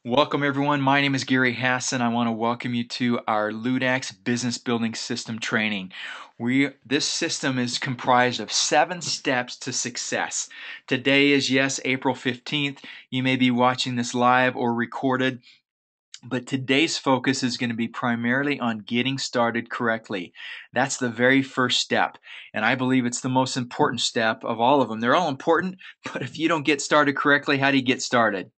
Welcome everyone. My name is Gary Hasson. I want to welcome you to our Ludaxx Business Building System training. This system is comprised of 7 steps to success. Today is, yes, April 15th. You may be watching this live or recorded, but today's focus is going to be primarily on getting started correctly. That's the very first step, and I believe it's the most important step of all of them. They're all important, but if you don't get started correctly, how do you get started?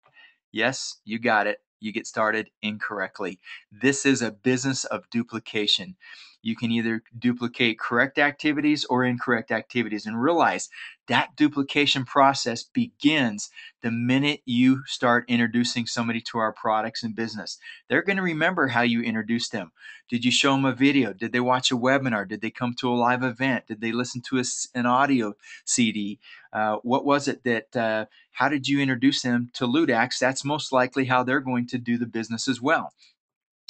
Yes, you got it. You get started incorrectly. This is a business of duplication. You can either duplicate correct activities or incorrect activities, and realize that duplication process begins the minute you start introducing somebody to our products and business. They're going to remember how you introduced them. Did you show them a video? Did they watch a webinar? Did they come to a live event? Did they listen to an audio CD? What was it that how did you introduce them to Ludaxx? That's most likely how they're going to do the business as well.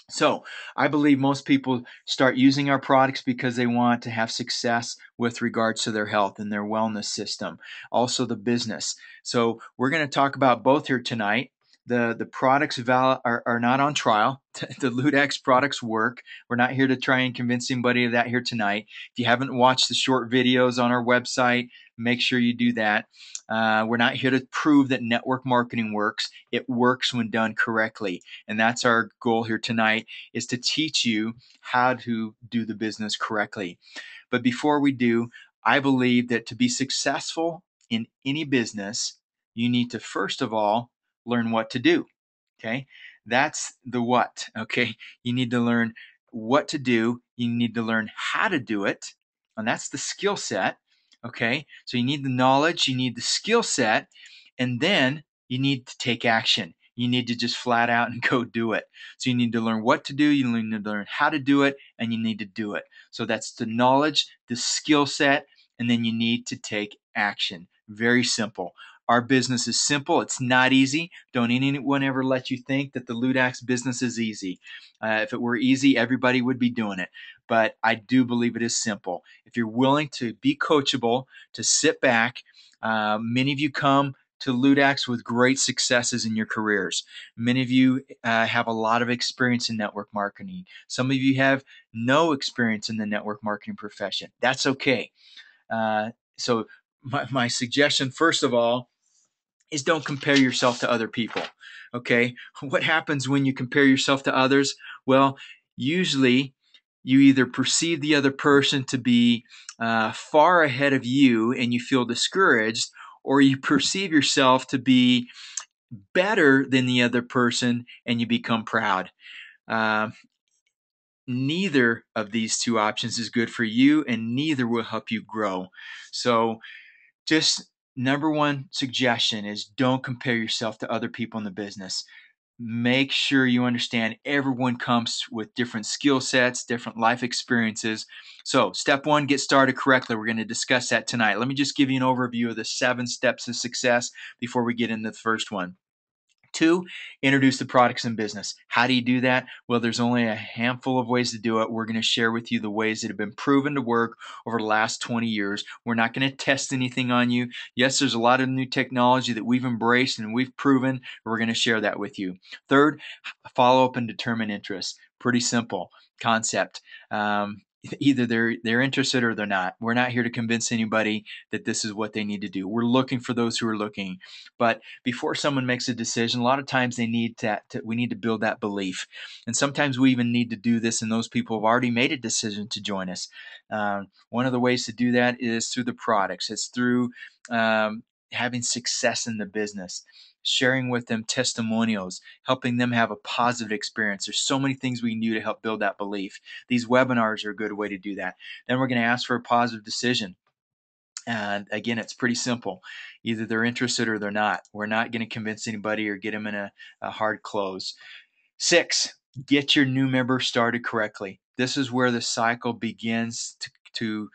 So I believe most people start using our products because they want to have success with regards to their health and their wellness system, also the business. So we're going to talk about both here tonight. The products are not on trial. The Ludaxx products work. We're not here to try and convince anybody of that here tonight. If you haven't watched the short videos on our website, make sure you do that. We're not here to prove that network marketing works. It works when done correctly. And that's our goal here tonight, is to teach you how to do the business correctly. But before we do, I believe that to be successful in any business, you need to first of all learn what to do. Okay, that's the what. Okay, you need to learn what to do, you need to learn how to do it, and that's the skill set. Okay, so you need the knowledge, you need the skill set, and then you need to take action. You need to just flat out and go do it. So you need to learn what to do, you need to learn how to do it, and you need to do it. So that's the knowledge, the skill set, and then you need to take action. Very simple. Our business is simple. It's not easy. Don't anyone ever let you think that the Ludaxx business is easy. If it were easy, everybody would be doing it. But I do believe it is simple. If you're willing to be coachable, to sit back, many of you come to Ludaxx with great successes in your careers. Many of you have a lot of experience in network marketing. Some of you have no experience in the network marketing profession. That's okay. So my suggestion, first of all, is don't compare yourself to other people. Okay, what happens when you compare yourself to others? Well, usually you either perceive the other person to be far ahead of you and you feel discouraged, or you perceive yourself to be better than the other person and you become proud. Uh, Neither of these two options is good for you, and neither will help you grow. So just number one suggestion is don't compare yourself to other people in the business. Make sure you understand everyone comes with different skill sets, different life experiences. So step one, get started correctly. We're going to discuss that tonight. Let me just give you an overview of the 7 steps of success before we get into the first one. 2, introduce the products and business. How do you do that? Well, there's only a handful of ways to do it. We're going to share with you the ways that have been proven to work over the last 20 years. We're not going to test anything on you. Yes, there's a lot of new technology that we've embraced and we've proven. We're going to share that with you. Third, follow up and determine interest. Pretty simple concept. Either they're interested or they're not. We're not here to convince anybody that this is what they need to do. We're looking for those who are looking. But before someone makes a decision, a lot of times they need we need to build that belief. And sometimes we even need to do this, and those people have already made a decision to join us. One of the ways to do that is through the products. It's through having success in the business, sharing with them testimonials, helping them have a positive experience. There's so many things we can do to help build that belief. These webinars are a good way to do that. Then we're going to ask for a positive decision. And again, it's pretty simple. Either they're interested or they're not. We're not going to convince anybody or get them in a hard close. 6, get your new member started correctly. This is where the cycle begins to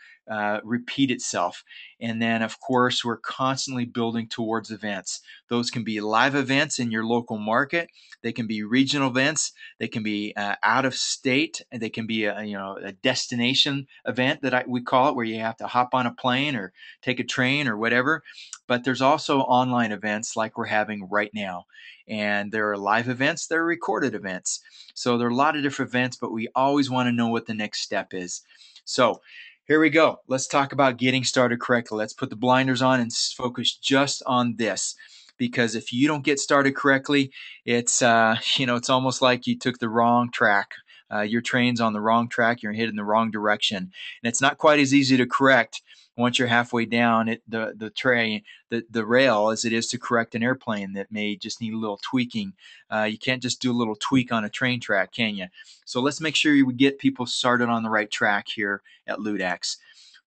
repeat itself. And then, of course, we're constantly building towards events. Those can be live events in your local market. They can be regional events. They can be out of state. They can be a destination event that we call it, where you have to hop on a plane or take a train or whatever. but there's also online events like we're having right now. And there are live events, there are recorded events. So there are a lot of different events, but we always want to know what the next step is. So here we go. Let's talk about getting started correctly. Let's put the blinders on and focus just on this. Because if you don't get started correctly, it's it's almost like you took the wrong track. Your train's on the wrong track. You're heading the wrong direction, and it's not quite as easy to correct once you're halfway down the train, the rail, as it is to correct an airplane that may just need a little tweaking. You can't just do a little tweak on a train track, can you? So let's make sure we get people started on the right track here at Ludaxx.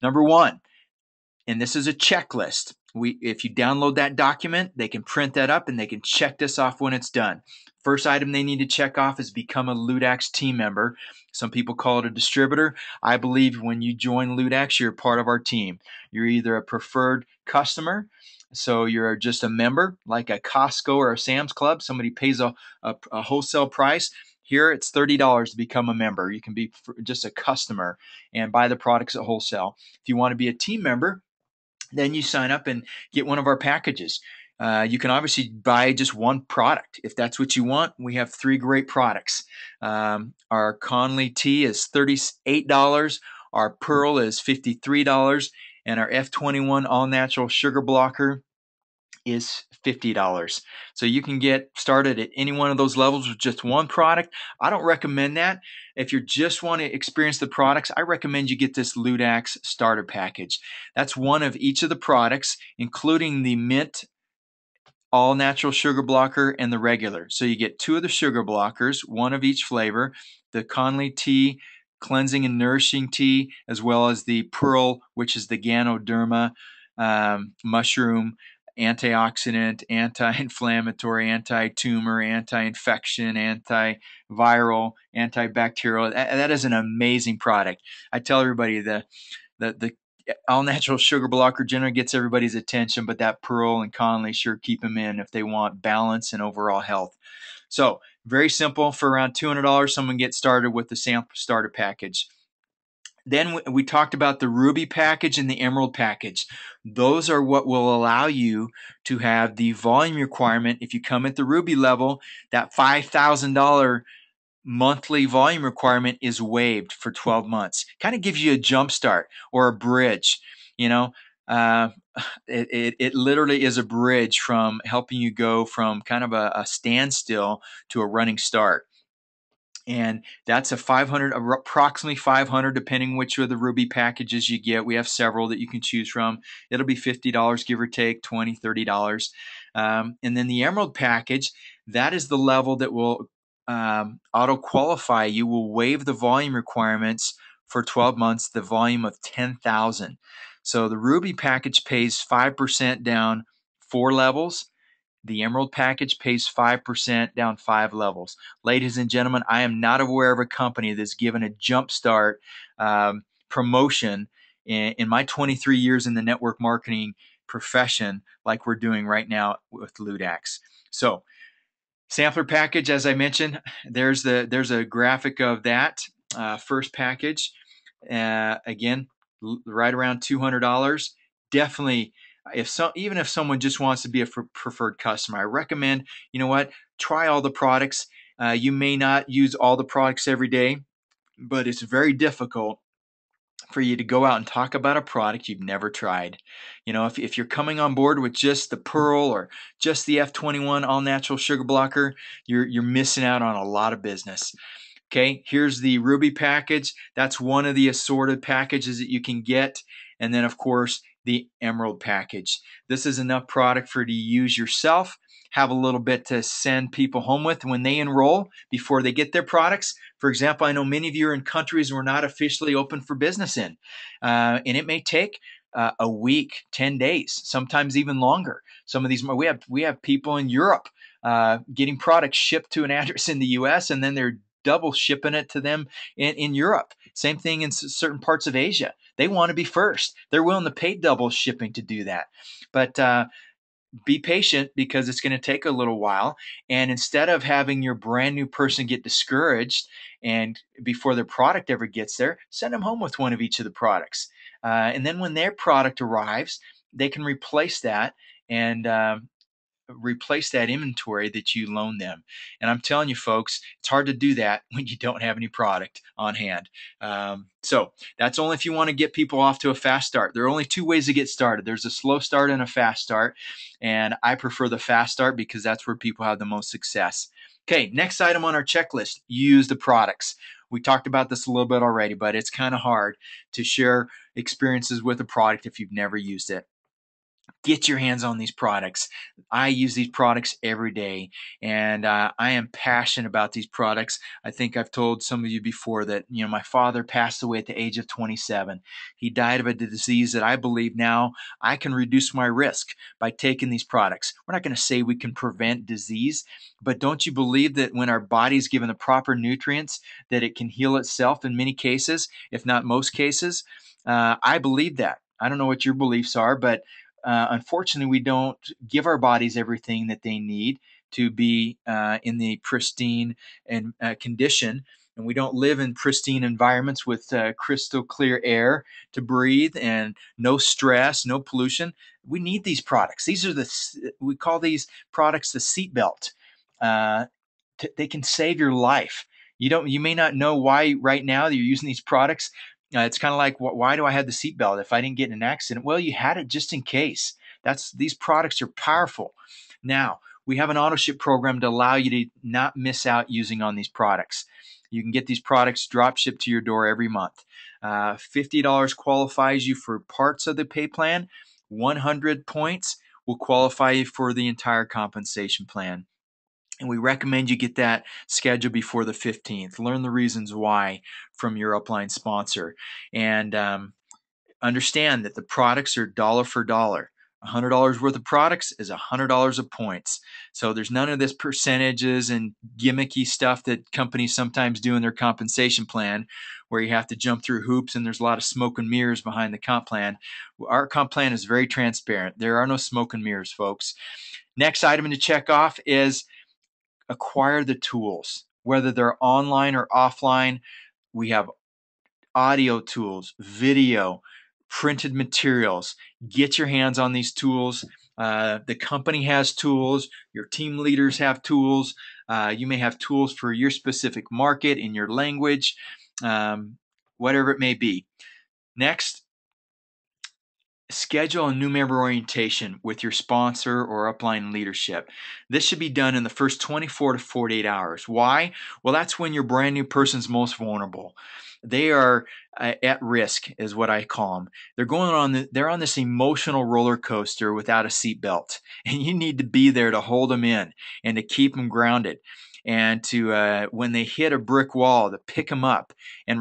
Number one, and this is a checklist. If you download that document, they can print that up and they can check this off when it's done. First item they need to check off is become a Ludaxx team member. Some people call it a distributor. I believe when you join Ludaxx, you're part of our team. You're either a preferred customer, so you're just a member, like a Costco or a Sam's Club. Somebody pays a wholesale price. Here, it's $30 to become a member. You can be just a customer and buy the products at wholesale. If you want to be a team member, then you sign up and get one of our packages. You can obviously buy just one product if that's what you want. We have 3 great products. Our Conley tea is $38. Our Pearl is $53, and our F21 all natural sugar blocker is $50. So you can get started at any one of those levels with just one product. I don't recommend that. If you just want to experience the products, I recommend you get this Ludaxx starter package. That's one of each of the products, including the mint all natural sugar blocker and the regular. So you get 2 of the sugar blockers, one of each flavor, the Conley tea, cleansing and nourishing tea, as well as the Pearl, which is the Ganoderma mushroom, antioxidant, anti-inflammatory, anti-tumor, anti-infection, antiviral, antibacterial. That is an amazing product. I tell everybody the all natural sugar blocker generally gets everybody's attention, but that Pearl and Conley sure keep them in if they want balance and overall health. So very simple. For around $200, someone gets started with the sample starter package. Then we talked about the Ruby package and the Emerald package. Those are what will allow you to have the volume requirement. If you come at the Ruby level, that $5,000 monthly volume requirement is waived for 12 months. Kind of gives you a jump start or a bridge. You know, uh, it literally is a bridge from helping you go from kind of a standstill to a running start. And that's a 500, approximately 500, depending which of the Ruby packages you get. We have several that you can choose from. It'll be $50, give or take, $20, $30. And then the Emerald package, that is the level that will auto qualify you, will waive the volume requirements for 12 months, the volume of 10,000. So the Ruby package pays 5% down 4 levels. The Emerald package pays 5% down 5 levels. Ladies and gentlemen, I am not aware of a company that's given a jumpstart promotion in my 23 years in the network marketing profession like we're doing right now with Ludaxx. So, sampler package, as I mentioned, there's a graphic of that first package. Again, right around $200. Definitely, even if someone just wants to be a preferred customer, I recommend, you know what, try all the products. You may not use all the products every day, but it's very difficult for you to go out and talk about a product you've never tried. You know, if you're coming on board with just the Pearl or just the F21 all natural sugar blocker, you're missing out on a lot of business. Okay, here's the Ruby package. That's one of the assorted packages that you can get. And then, of course, the Emerald package. This is enough product for you to use yourself, have a little bit to send people home with when they enroll before they get their products. For example, I know many of you are in countries we're not officially open for business in, and it may take a week, 10 days, sometimes even longer. Some of these, we have people in Europe getting products shipped to an address in the U.S. and then they're double shipping it to them in Europe. Same thing in certain parts of Asia. They want to be first. They're willing to pay double shipping to do that. But be patient because it's going to take a little while. And instead of having your brand new person get discouraged and before their product ever gets there, send them home with one of each of the products. And then when their product arrives, they can replace that and replace that inventory that you loan them. And I'm telling you, folks, it's hard to do that when you don't have any product on hand. So that's only if you want to get people off to a fast start. There are only two ways to get started. There's a slow start and a fast start. And I prefer the fast start because that's where people have the most success. Okay, next item on our checklist, use the products. We talked about this a little bit already, but it's kind of hard to share experiences with a product if you've never used it. Get your hands on these products. I use these products every day, and I am passionate about these products. I think I've told some of you before that my father passed away at the age of 27. He died of a disease that I believe now I can reduce my risk by taking these products. We're not going to say we can prevent disease, but don't you believe that when our body's given the proper nutrients, that it can heal itself in many cases, if not most cases? I believe that. I don't know what your beliefs are, but unfortunately, we don't give our bodies everything that they need to be in the pristine and condition, and we don't live in pristine environments with crystal clear air to breathe and no stress, no pollution. We need these products. These are we call these products the seatbelt. Uh, they can save your life. You may not know why right now that you're using these products. It's kind of like, why do I have the seatbelt if I didn't get in an accident? Well, you had it just in case. These products are powerful. Now, we have an auto ship program to allow you to not miss out using on these products. You can get these products drop shipped to your door every month. $50 qualifies you for parts of the pay plan. 100 points will qualify you for the entire compensation plan. And we recommend you get that scheduled before the 15th. Learn the reasons why from your upline sponsor. And understand that the products are dollar for dollar. $100 worth of products is $100 of points. So there's none of this percentages and gimmicky stuff that companies sometimes do in their compensation plan, where you have to jump through hoops and there's a lot of smoke and mirrors behind the comp plan. Our comp plan is very transparent. There are no smoke and mirrors, folks. Next item to check off is acquire the tools, whether they're online or offline. We have audio tools, video, printed materials. Get your hands on these tools. The company has tools. Your team leaders have tools. You may have tools for your specific market in your language, whatever it may be. Next, schedule a new member orientation with your sponsor or upline leadership. This should be done in the first 24 to 48 hours. Why? Well, that's when your brand new person's most vulnerable. They are at risk, is what I call them. They're on this emotional roller coaster without a seatbelt, and you need to be there to hold them in and to keep them grounded. And to when they hit a brick wall, to pick them up and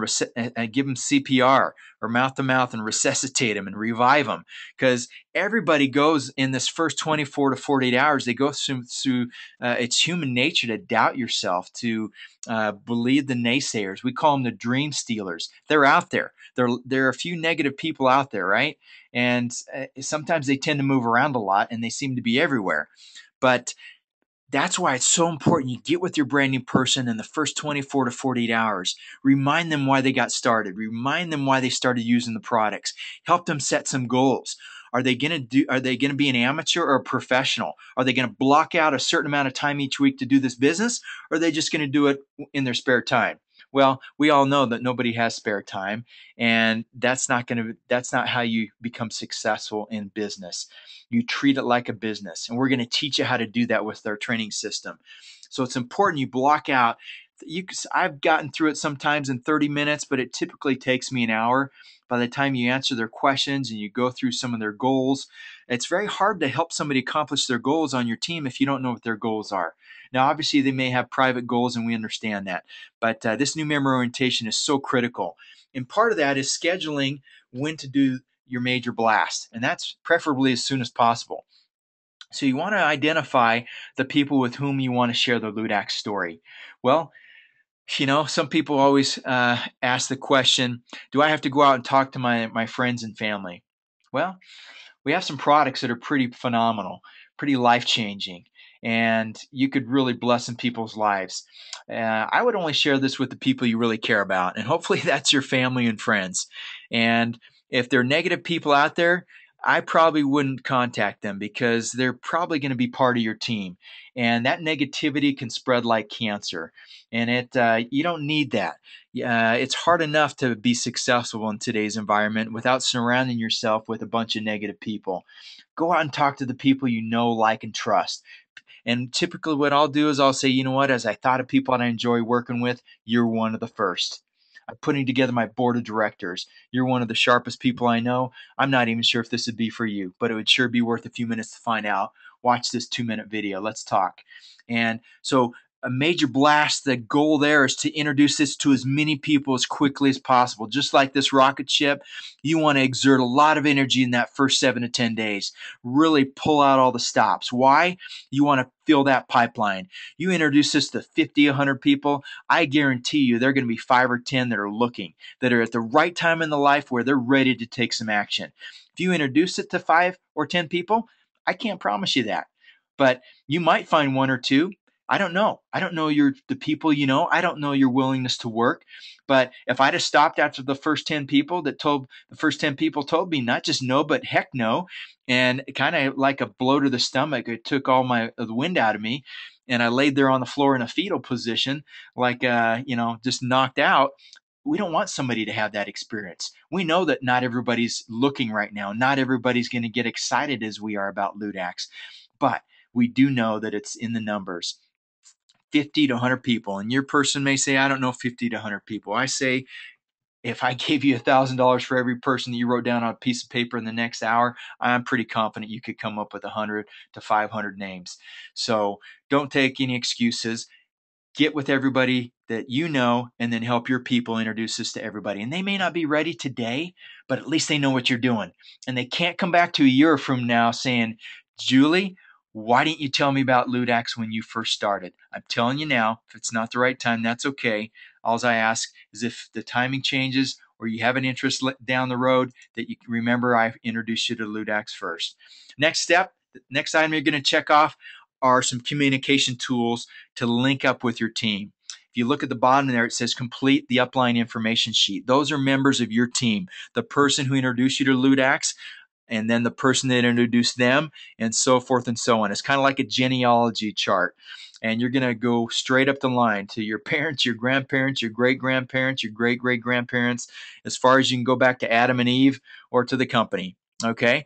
give them CPR or mouth to mouth and resuscitate them and revive them. Because everybody goes in this first 24 to 48 hours, they go through it's human nature to doubt yourself, to believe the naysayers. We call them the dream stealers. They're out there. There are a few negative people out there, right? And sometimes they tend to move around a lot and they seem to be everywhere. But that's why it's so important you get with your brand new person in the first 24 to 48 hours. Remind them why they got started. Remind them why they started using the products. Help them set some goals. Are they going to be an amateur or a professional? Are they going to block out a certain amount of time each week to do this business? Or are they just going to do it in their spare time? Well, we all know that nobody has spare time, and that's not how you become successful in business. You treat it like a business, and we're going to teach you how to do that with our training system. So it's important you block out. I've gotten through it sometimes in 30 minutes, but it typically takes me an hour. By the time you answer their questions and you go through some of their goals, it's very hard to help somebody accomplish their goals on your team if you don't know what their goals are. Now, obviously, they may have private goals, and we understand that. But this new member orientation is so critical. And part of that is scheduling when to do your major blast, and that's preferably as soon as possible. So you want to identify the people with whom you want to share the Ludaxx story. Well, some people always ask the question, do I have to go out and talk to my friends and family? Well, we have some products that are pretty phenomenal, pretty life-changing, and you could really bless some people's lives. I would only share this with the people you really care about, and hopefully that's your family and friends. And if there are negative people out there, I probably wouldn't contact them because they're probably going to be part of your team, and that negativity can spread like cancer. And you don't need that. It's hard enough to be successful in today's environment without surrounding yourself with a bunch of negative people. Go out and talk to the people you know, like, and trust. And typically, what I'll do is I'll say, you know what, as I thought of people that I enjoy working with, you're one of the first. I'm putting together my board of directors. You're one of the sharpest people I know. I'm not even sure if this would be for you, but it would sure be worth a few minutes to find out. Watch this 2-minute video. Let's talk. And so, a major blast, the goal there is to introduce this to as many people as quickly as possible. Just like this rocket ship, you want to exert a lot of energy in that first 7 to 10 days. Really pull out all the stops. Why? You want to fill that pipeline. You introduce this to 50, 100 people, I guarantee you there are going to be 5 or 10 that are looking, that are at the right time in the life where they're ready to take some action. If you introduce it to 5 or 10 people, I can't promise you that. But you might find 1 or 2. I don't know. I don't know the people you know. I don't know your willingness to work. But if I'd have stopped after the first 10 people told me not just no, but heck no, and kind of like a blow to the stomach, it took all the wind out of me, and I laid there on the floor in a fetal position, like just knocked out. We don't want somebody to have that experience. We know that not everybody's looking right now. Not everybody's going to get excited as we are about Ludaxx, but we do know that it's in the numbers. 50 to 100 people. And your person may say, I don't know 50 to 100 people. I say, if I gave you $1,000 for every person that you wrote down on a piece of paper in the next hour, I'm pretty confident you could come up with 100 to 500 names. So don't take any excuses. Get with everybody that you know, and then help your people introduce this to everybody. And they may not be ready today, but at least they know what you're doing. And they can't come back to a year from now saying, Julie, why didn't you tell me about Ludaxx when you first started? I'm telling you now, if it's not the right time, that's okay. All I ask is if the timing changes or you have an interest down the road, that you remember I introduced you to Ludaxx first. Next step, next item you're going to check off are some communication tools to link up with your team. If you look at the bottom there, it says complete the upline information sheet. Those are members of your team. The person who introduced you to Ludaxx, and then the person that introduced them, and so forth and so on. It's kind of like a genealogy chart. And you're going to go straight up the line to your parents, your grandparents, your great-grandparents, your great-great-grandparents, as far as you can go back to Adam and Eve or to the company. Okay?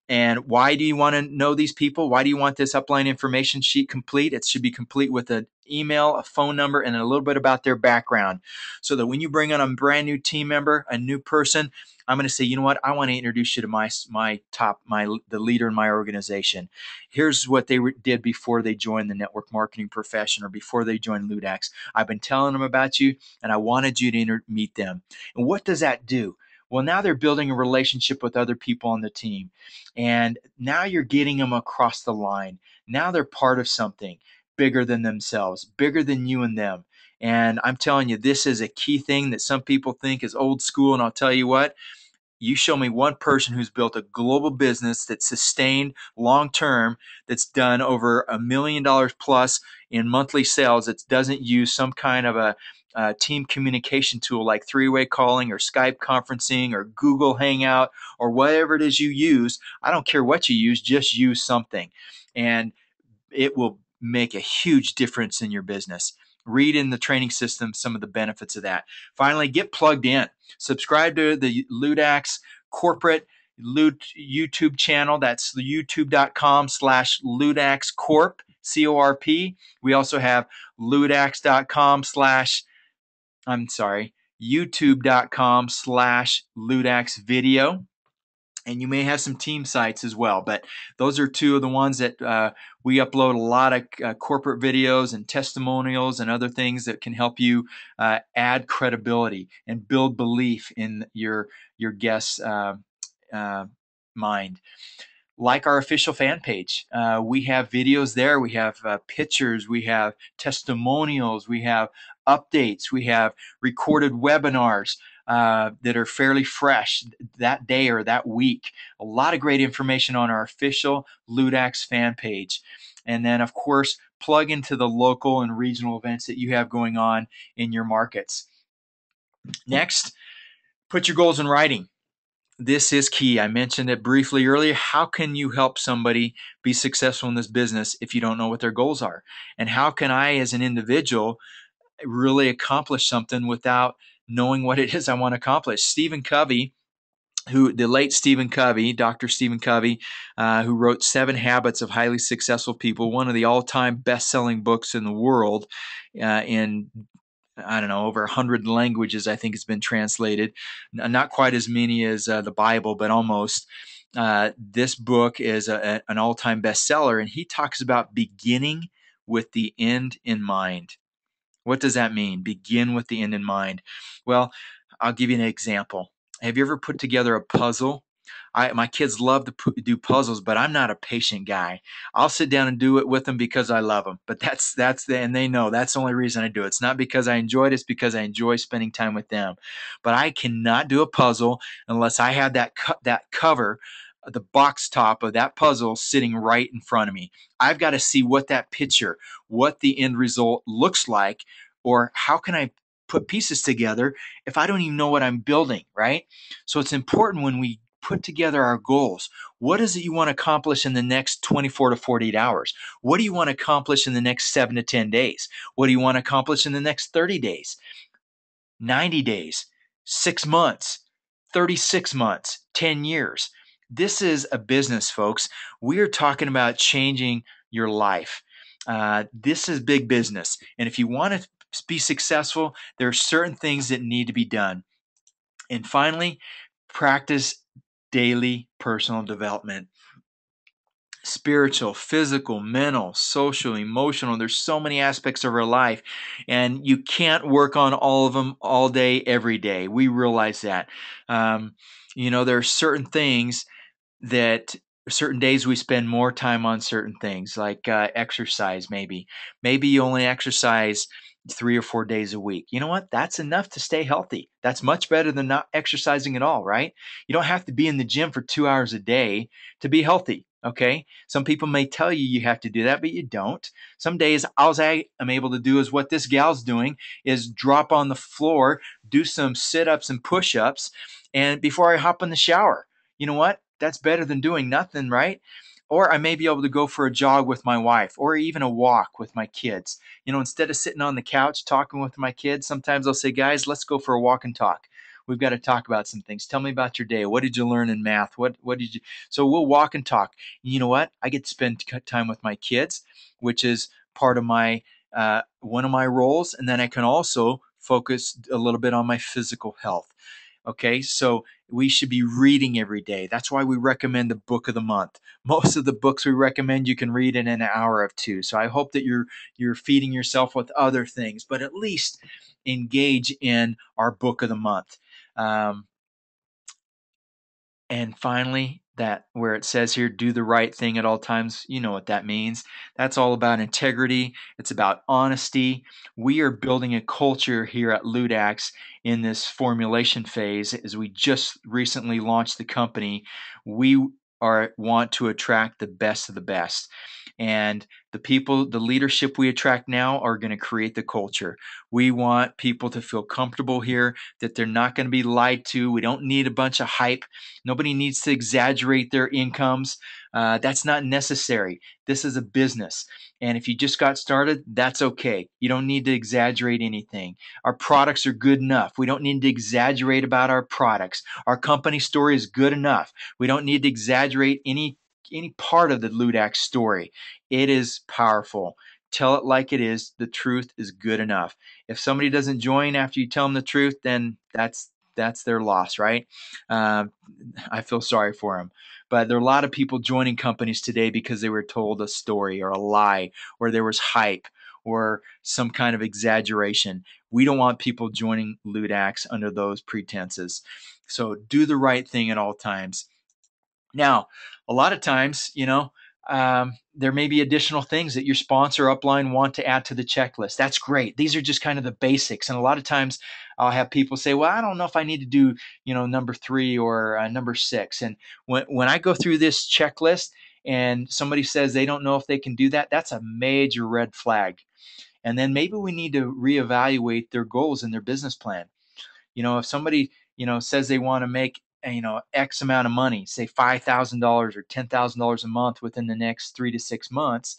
And why do you want to know these people? Why do you want this upline information sheet complete? It should be complete with an email, a phone number, and a little bit about their background, so that when you bring on a brand new team member, a new person, I'm going to say, you know what? I want to introduce you to the leader in my organization. Here's what they did before they joined the network marketing profession or before they joined Ludaxx. I've been telling them about you, and I wanted you to meet them. And what does that do? Well, now they're building a relationship with other people on the team. And now you're getting them across the line. Now they're part of something bigger than themselves, bigger than you and them. And I'm telling you, this is a key thing that some people think is old school. And I'll tell you what, you show me one person who's built a global business that's sustained long term, that's done over $1 million plus in monthly sales, that doesn't use some kind of a team communication tool like three-way calling or Skype conferencing or Google Hangout or whatever it is you use. I don't care what you use, just use something. And it will make a huge difference in your business. Read in the training system some of the benefits of that. Finally, get plugged in. Subscribe to the Ludaxx corporate YouTube channel. That's youtube.com/LudaxxCorp, C-O-R-P. We also have youtube.com/Ludaxx video. And you may have some team sites as well, but those are two of the ones that we upload a lot of corporate videos and testimonials and other things that can help you add credibility and build belief in your guests' mind. Like our official fan page. We have videos there. We have pictures. We have testimonials. We have updates. We have recorded webinars that are fairly fresh that day or that week. A lot of great information on our official Ludaxx fan page. And then, of course, plug into the local and regional events that you have going on in your markets. Next, put your goals in writing. this is key. I mentioned it briefly earlier. How can you help somebody be successful in this business if you don't know what their goals are? And how can I, as an individual, really accomplish something without knowing what it is I want to accomplish? Stephen Covey, the late Stephen Covey, Dr. Stephen Covey, who wrote Seven Habits of Highly Successful People, one of the all-time best-selling books in the world, in I don't know, over 100 languages, I think it's been translated. Not quite as many as the Bible, but almost. This book is an all-time bestseller, and he talks about beginning with the end in mind. What does that mean? Begin with the end in mind. Well, I'll give you an example. Have you ever put together a puzzle? My kids love to do puzzles, but I'm not a patient guy. I'll sit down and do it with them because I love them. But and they know that's the only reason I do it. It's not because I enjoy it. It's because I enjoy spending time with them. But I cannot do a puzzle unless I have that cover, the box top of that puzzle sitting right in front of me. I've got to see what that picture, what the end result looks like, or how can I put pieces together if I don't even know what I'm building, right? So it's important when we put together our goals. What is it you want to accomplish in the next 24 to 48 hours? What do you want to accomplish in the next 7 to 10 days? What do you want to accomplish in the next 30 days, 90 days, 6 months, 36 months, 10 years? This is a business, folks. We are talking about changing your life. This is big business. And if you want to be successful, there are certain things that need to be done. And finally, practice daily personal development. Spiritual, physical, mental, social, emotional. There's so many aspects of our life, and you can't work on all of them all day, every day. We realize that. There are certain things that certain days we spend more time on certain things, like exercise. Maybe you only exercise 3 or 4 days a week. You know what? That's enough to stay healthy. That's much better than not exercising at all, right? You don't have to be in the gym for 2 hours a day to be healthy. Okay. Some people may tell you you have to do that, but you don't. Some days all I am able to do is what this gal's doing, is drop on the floor, do some sit-ups and push-ups, and before I hop in the shower. You know what? That's better than doing nothing, right? Or I may be able to go for a jog with my wife, or even a walk with my kids. Instead of sitting on the couch talking with my kids, sometimes I'll say, guys, let's go for a walk and talk. We've got to talk about some things. Tell me about your day. What did you learn in math? What did you? So we'll walk and talk. You know what? I get to spend time with my kids, which is part of my one of my roles, and then I can also focus a little bit on my physical health. Okay, so we should be reading every day. That's why we recommend the book of the month. Most of the books we recommend you can read in an hour or two. So I hope that you're feeding yourself with other things, but at least engage in our book of the month. Um, and finally, that where it says here, do the right thing at all times, you know what that means. That's all about integrity. It's about honesty. We are building a culture here at Ludaxx in this formulation phase. As we just recently launched the company, we want to attract the best of the best. And the leadership we attract now are going to create the culture. We want people to feel comfortable here, that they're not going to be lied to. We don't need a bunch of hype. Nobody needs to exaggerate their incomes. That's not necessary. This is a business. And if you just got started, that's okay. You don't need to exaggerate anything. Our products are good enough. We don't need to exaggerate about our products. Our company story is good enough. We don't need to exaggerate any part of the Ludaxx story. It is powerful. Tell it like it is. The truth is good enough. If somebody doesn't join after you tell them the truth, then that's their loss, right? Uh, I feel sorry for them. But there are a lot of people joining companies today because they were told a story or a lie, or there was hype or some kind of exaggeration. We don't want people joining Ludaxx under those pretenses. So do the right thing at all times. Now, a lot of times, there may be additional things that your sponsor upline want to add to the checklist. That's great. These are just kind of the basics. And a lot of times I'll have people say, well, I don't know if I need to do, number 3 or number 6. And when I go through this checklist and somebody says they don't know if they can do that, that's a major red flag. And then maybe we need to reevaluate their goals and their business plan. If somebody, says they want to make X amount of money, say $5,000 or $10,000 a month within the next 3 to 6 months,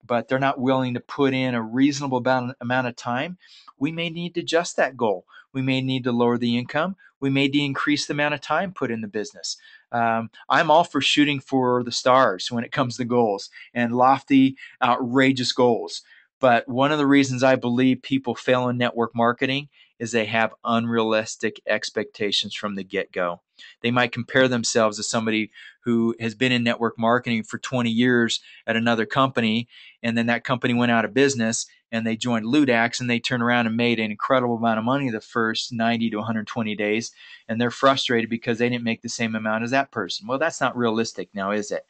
but they're not willing to put in a reasonable amount of time, we may need to adjust that goal. We may need to lower the income. We may need to increase the amount of time put in the business. I'm all for shooting for the stars when it comes to goals and lofty, outrageous goals. But one of the reasons I believe people fail in network marketing is they have unrealistic expectations from the get-go. They might compare themselves to somebody who has been in network marketing for 20 years at another company, and then that company went out of business and they joined Ludaxx, and they turned around and made an incredible amount of money the first 90 to 120 days, and they're frustrated because they didn't make the same amount as that person. Well, that's not realistic now, is it?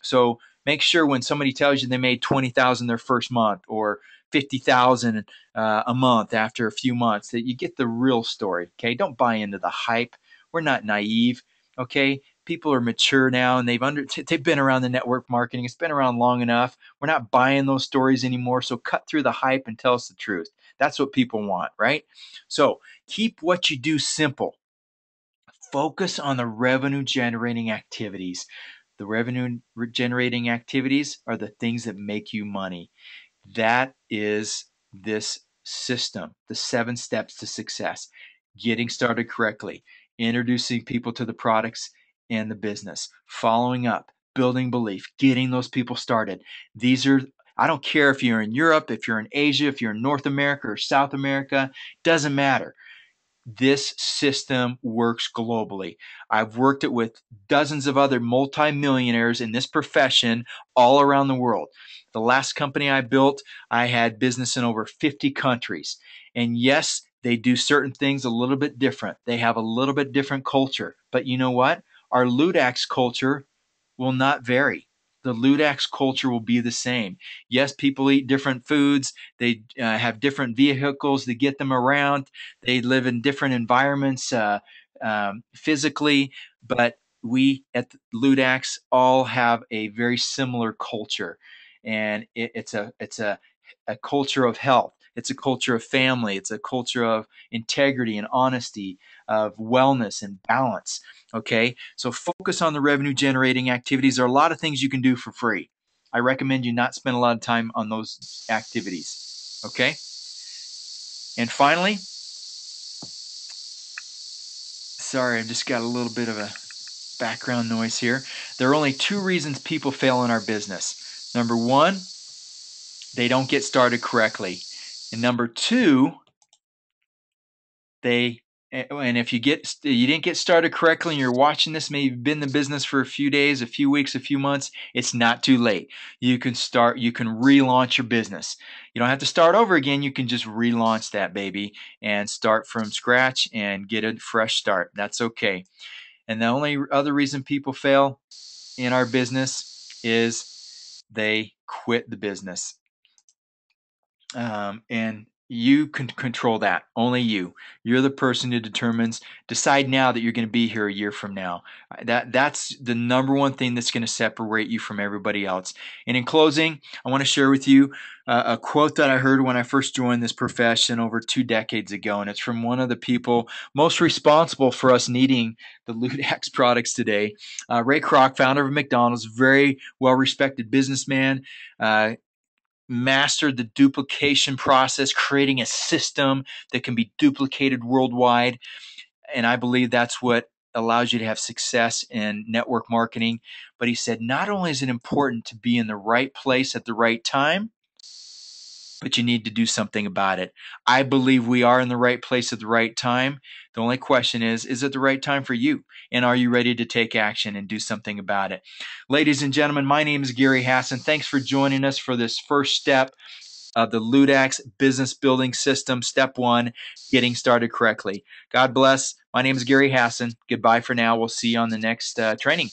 So make sure when somebody tells you they made 20,000 their first month or 50,000 a month after a few months, that you get the real story. Okay, don't buy into the hype. We're not naive. Okay, people are mature now, and they've been around the network marketing. It's been around long enough. We're not buying those stories anymore. So cut through the hype and tell us the truth. That's what people want, right? So keep what you do simple. Focus on the revenue generating activities. The revenue generating activities are the things that make you money. That is this system, the 7 steps to success. Getting started correctly, introducing people to the products and the business, following up, building belief, getting those people started. I don't care if you're in Europe, if you're in Asia, if you're in North America or South America, doesn't matter. This system works globally. I've worked it with dozens of other multimillionaires in this profession all around the world. The last company I built, I had business in over 50 countries. And yes, they do certain things a little bit different. They have a little bit different culture. But you know what? Our Ludaxx culture will not vary. The Ludaxx culture will be the same. Yes, people eat different foods. They have different vehicles to get them around. They live in different environments physically, but we at Ludaxx all have a very similar culture, and it's a culture of health. It's a culture of family. It's a culture of integrity and honesty, of wellness and balance. Okay, so focus on the revenue generating activities. There are a lot of things you can do for free. I recommend you not spend a lot of time on those activities. Okay, and finally, sorry, I've just got a little bit of a background noise here. There are only 2 reasons people fail in our business. Number 1, they don't get started correctly. And number 2, and if you didn't get started correctly and you're watching this, maybe you've been in the business for a few days, a few weeks, a few months, it's not too late. You can relaunch your business. You don't have to start over again. You can just relaunch that baby and start from scratch and get a fresh start. That's okay. And the only other reason people fail in our business is they quit the business. And you can control that. Only you. You're the person who decide now that you're going to be here a year from now. That's the number one thing that's going to separate you from everybody else. And in closing, I want to share with you a quote that I heard when I first joined this profession over 2 decades ago, and it's from one of the people most responsible for us needing the Ludaxx products today. Ray Kroc, founder of McDonald's, very well-respected businessman. Mastered the duplication process, creating a system that can be duplicated worldwide. And I believe that's what allows you to have success in network marketing. But he said, not only is it important to be in the right place at the right time, but you need to do something about it. I believe we are in the right place at the right time. The only question is it the right time for you? And are you ready to take action and do something about it? Ladies and gentlemen, my name is Gary Hasson. Thanks for joining us for this first step of the Ludaxx business building system. Step 1, getting started correctly. God bless. My name is Gary Hasson. Goodbye for now. We'll see you on the next training.